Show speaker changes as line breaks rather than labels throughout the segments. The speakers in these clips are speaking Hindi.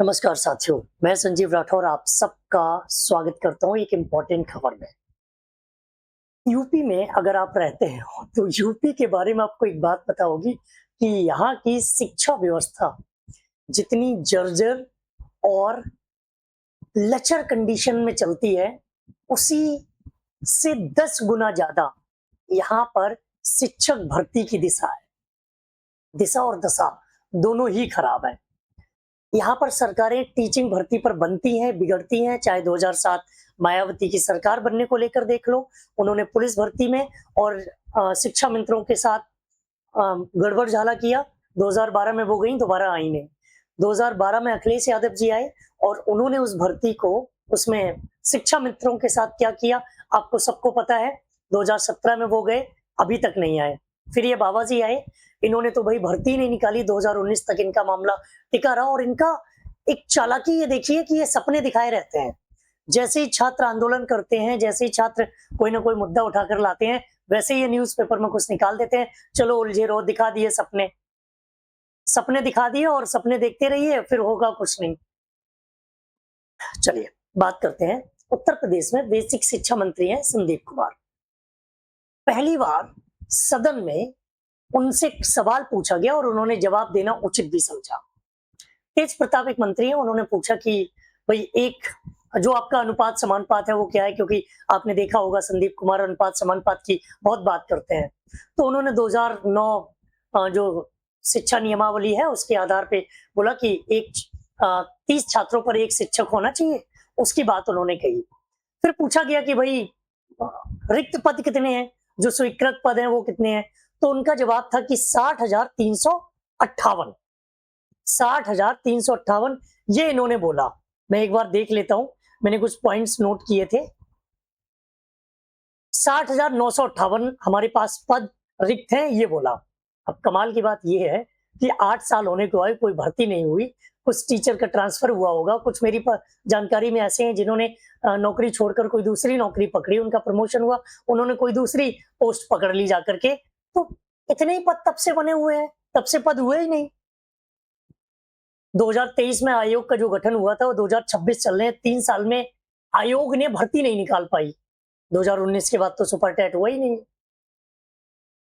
नमस्कार साथियों, मैं संजीव राठौर आप सबका स्वागत करता हूँ एक इम्पोर्टेंट खबर में। यूपी में अगर आप रहते हैं तो यूपी के बारे में आपको एक बात पता होगी कि यहाँ की शिक्षा व्यवस्था जितनी जर्जर और लचर कंडीशन में चलती है, उसी से 10 गुना ज़्यादा यहाँ पर शिक्षक भर्ती की दिशा है। दिशा और दशा दोनों ही खराब है। यहाँ पर सरकारें टीचिंग भर्ती पर बनती हैं, बिगड़ती हैं, चाहे 2007 मायावती की सरकार बनने को लेकर देख लो, उन्होंने पुलिस भर्ती में और शिक्षा मंत्रियों के साथ गड़बड़ झाला किया। 2012 में वो गई, दोबारा आई नहीं। 2012 में अखिलेश यादव जी आए और उन्होंने उस भर्ती को उसमें शिक्षा मित्रों के साथ क्या किया, आपको सबको पता है। 2017 में वो गए, अभी तक नहीं आए। फिर ये बाबा जी आए, इन्होंने तो भाई भर्ती नहीं निकाली, 2019 तक इनका मामला टिका रहा। और इनका एक चालाकी ये देखिए कि ये सपने दिखाए रहते हैं। जैसे ही छात्र आंदोलन करते हैं, जैसे ही छात्र कोई ना कोई मुद्दा उठाकर लाते हैं, वैसे ही ये न्यूज़पेपर में कुछ निकाल देते हैं। चलो उलझे रहो, दिखा दिए सपने, सपने दिखा दिए और सपने देखते रहिए, फिर होगा कुछ नहीं। चलिए बात करते हैं। उत्तर प्रदेश में बेसिक शिक्षा मंत्री हैं संदीप कुमार। पहली बार सदन में उनसे एक सवाल पूछा गया और उन्होंने जवाब देना उचित भी समझा। तेज प्रताप एक मंत्री है, उन्होंने पूछा कि भाई एक जो आपका अनुपात समानुपात है वो क्या है, क्योंकि आपने देखा होगा संदीप कुमार अनुपात समानुपात की बहुत बात करते हैं। तो उन्होंने 2009 जो शिक्षा नियमावली है उसके आधार पे बोला कि 30 छात्रों पर एक शिक्षक होना चाहिए, उसकी बात उन्होंने कही। फिर पूछा गया कि भाई रिक्त पद कितने हैं, जो स्वीकृत पद हैं वो कितने हैं। तो उनका जवाब था कि 60,358 60,358 ये इन्होंने बोला। मैं एक बार देख लेता हूं, मैंने कुछ पॉइंट्स नोट किए थे। 60,958 हमारे पास पद रिक्त हैं, ये बोला। अब कमाल की बात ये है कि 8 साल होने के बाद कोई भर्ती नहीं हुई। कुछ टीचर का ट्रांसफर हुआ होगा, कुछ मेरी जानकारी में ऐसे हैं जिन्होंने नौकरी छोड़कर कोई दूसरी नौकरी पकड़ी, उनका प्रमोशन हुआ, उन्होंने कोई दूसरी पोस्ट पकड़ ली जाकर के। तो इतने ही पद तब से बने हुए हैं, तब से पद हुए ही नहीं। 2023 में आयोग का जो गठन हुआ था वो 2026 चल रहे हैं, 3 साल में आयोग ने भर्ती नहीं निकाल पाई। 2019 के बाद तो सुपर टेट हुआ ही नहीं।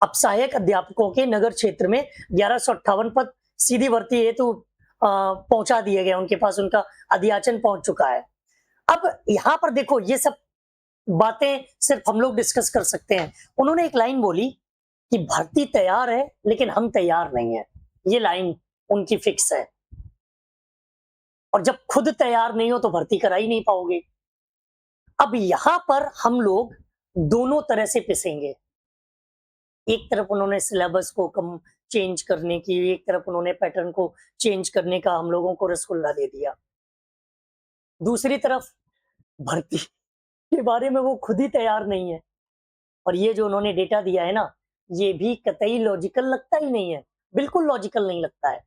अब सहायक अध्यापकों के नगर क्षेत्र में 1158 पद सीधी भर्ती हेतु पहुंचा दिए गए, उनके पास उनका अधियाचन पहुंच चुका है। अब यहाँ पर देखो, ये सब बातें सिर्फ हम लोग डिस्कस कर सकते हैं। उन्होंने एक लाइन बोली कि भर्ती तैयार है लेकिन हम तैयार नहीं है। ये लाइन उनकी फिक्स है, और जब खुद तैयार नहीं हो तो भर्ती करा ही नहीं पाओगे। अब यहां पर हम लोग दोनों तरह से पिसेंगे। एक तरफ उन्होंने सिलेबस को कम चेंज करने की, एक तरफ उन्होंने पैटर्न को चेंज करने का हम लोगों को रसगुल्ला दे दिया। दूसरी तरफ भर्ती के बारे में वो खुद ही तैयार नहीं है। और ये जो उन्होंने डेटा दिया है ना, ये भी कतई लॉजिकल लगता ही नहीं है, बिल्कुल लॉजिकल नहीं लगता है।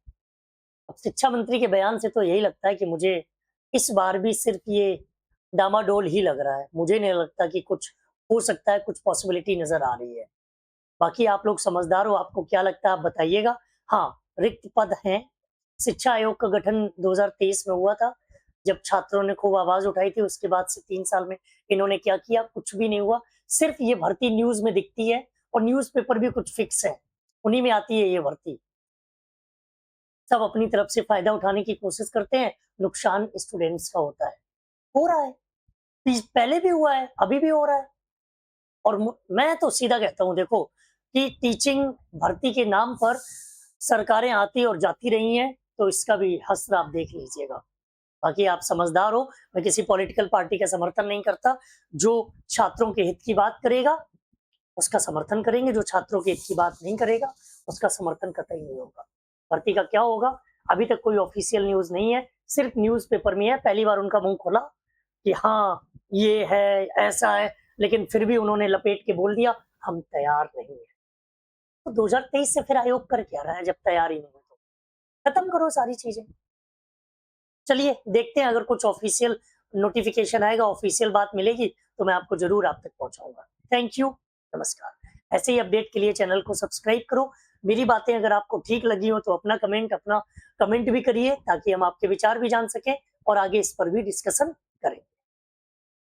अब शिक्षा मंत्री के बयान से तो यही लगता है कि मुझे इस बार भी सिर्फ ये डामाडोल ही लग रहा है। मुझे नहीं लगता कि कुछ हो सकता है, कुछ पॉसिबिलिटी नजर आ रही है। बाकी आप लोग समझदार हो, आपको क्या लगता है आप बताइएगा। हाँ, रिक्त पद हैं। शिक्षा आयोग का गठन 2023 में हुआ था, जब छात्रों ने खूब आवाज उठाई थी। उसके बाद से 3 साल में इन्होंने क्या किया, कुछ भी नहीं हुआ। सिर्फ ये भर्ती न्यूज में दिखती है और न्यूज़पेपर भी कुछ फिक्स है, उन्हीं में आती है ये भर्ती। सब अपनी तरफ से फायदा उठाने की कोशिश करते हैं, नुकसान स्टूडेंट्स का होता है। हो रहा है, पहले भी हुआ है, अभी भी हो रहा है। और मैं तो सीधा कहता हूं, देखो कि टीचिंग भर्ती के नाम पर सरकारें आती और जाती रही हैं, तो इसका भी हश्र आप देख लीजिएगा। बाकी आप समझदार हो, मैं किसी पॉलिटिकल पार्टी का समर्थन नहीं करता। जो छात्रों के हित की बात करेगा उसका समर्थन करेंगे, जो छात्रों के हित की बात नहीं करेगा उसका समर्थन कतई नहीं होगा। भर्ती का क्या होगा, अभी तक कोई ऑफिशियल न्यूज नहीं है, सिर्फ न्यूज़पेपर में है। पहली बार उनका मुंह खोला कि हाँ ये है, ऐसा है, लेकिन फिर भी उन्होंने लपेट के बोल दिया हम तैयार नहीं है। तो 2023 से फिर आयोग कर क्या रहा है जब तैयार ही नहीं है? तो खत्म करो सारी चीजें। चलिए देखते हैं, अगर कुछ ऑफिशियल नोटिफिकेशन आएगा, ऑफिशियल बात मिलेगी तो मैं आपको जरूर आप तक पहुंचाऊंगा। थैंक यू, नमस्कार। ऐसे ही अपडेट के लिए चैनल को सब्सक्राइब करो, मेरी बातें अगर आपको ठीक लगी हो तो अपना कमेंट भी करिए ताकि हम आपके विचार भी जान सकें और आगे इस पर भी डिस्कशन